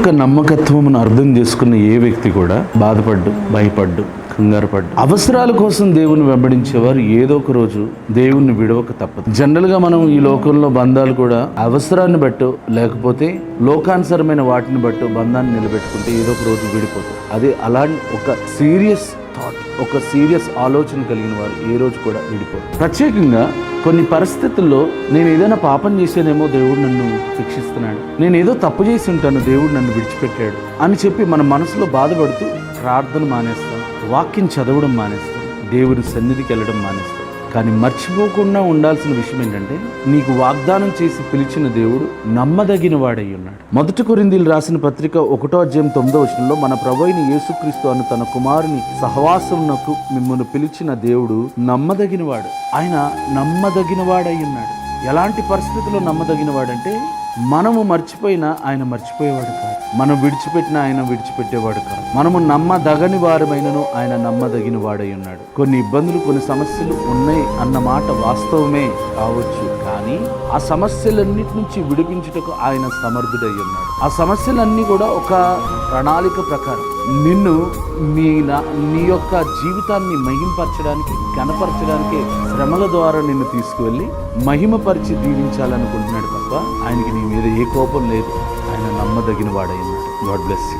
యొక్క నమ్మకత్వమును అర్థం చేసుకున్న ఏ వ్యక్తి కూడా బాధపడ్డు, భయపడ్డు, కంగారు పడ్డు, అవసరాల కోసం దేవుని వెంబడించేవారు ఏదో ఒక రోజు దేవుణ్ణి విడవక తప్పదు. జనరల్గా మనం ఈ లోకంలో బంధాలు కూడా అవసరాన్ని బట్టో లేకపోతే లోకానుసరమైన వాటిని బట్టో బంధాన్ని నిలబెట్టుకుంటే ఏదో ఒక రోజు విడిపోతాం. అదే అలాంటి ఒక సీరియస్ థాట్, ఒక సీరియస్ ఆలోచన కలిగిన వారు ఏ రోజు కూడా విడిపోతారు. ప్రత్యేకంగా కొన్ని పరిస్థితుల్లో నేను ఏదైనా పాపం చేసేనేమో దేవుడు నన్ను శిక్షిస్తున్నాడు, నేను ఏదో తప్పు చేసి ఉంటాను, దేవుడు నన్ను విడిచిపెట్టాడు అని చెప్పి మన మనసులో బాధపడుతూ ప్రార్థన మానేస్తాం, వాక్యం చదవడం మానేస్తాం, దేవుని సన్నిధికి వెళ్ళడం మానేస్తాం. కానీ మర్చిపోకుండా ఉండాల్సిన విషయం ఏంటంటే, నీకు వాగ్దానం చేసి పిలిచిన దేవుడు నమ్మదగిన వాడై ఉన్నాడు. 1 కొరింథీయులు రాసిన పత్రిక 1:9 మన ప్రభువైన యేసుక్రీస్తు అను తన కుమారుని సహవాసమునకు మిమ్మల్ని పిలిచిన దేవుడు నమ్మదగిన వాడు. ఆయన నమ్మదగిన వాడై ఉన్నాడు. ఎలాంటి పరిస్థితుల్లో నమ్మదగిన వాడంటే, మనము మర్చిపోయినా ఆయన మర్చిపోయేవాడు కాదు, మనం విడిచిపెట్టినా ఆయన విడిచిపెట్టేవాడు కాదు. మనము నమ్మదగని వారమైనను ఆయన నమ్మదగిన వాడై ఉన్నాడు. కొన్ని ఇబ్బందులు, కొన్ని సమస్యలు ఉన్నాయి అన్న మాట వాస్తవమే కావచ్చు, కానీ ఆ సమస్యలన్నిటి నుంచి విడిపించుటకు ఆయన సమర్థుడై ఉన్నాడు. ఆ సమస్యలన్నీ కూడా ఒక ప్రణాళిక ప్రకారం నిన్ను నీ యొక్క జీవితాన్ని మహిమపరచడానికి, కనపరచడానికి శ్రమల ద్వారా నిన్ను తీసుకువెళ్ళి మహిమపరిచి దీవించాలనుకుంటున్నాడు తప్ప ఆయనకి నీ మీద ఏ కోపం లేదు. ఆయన నమ్మదగిన వాడై ఉన్నాడు. God bless you.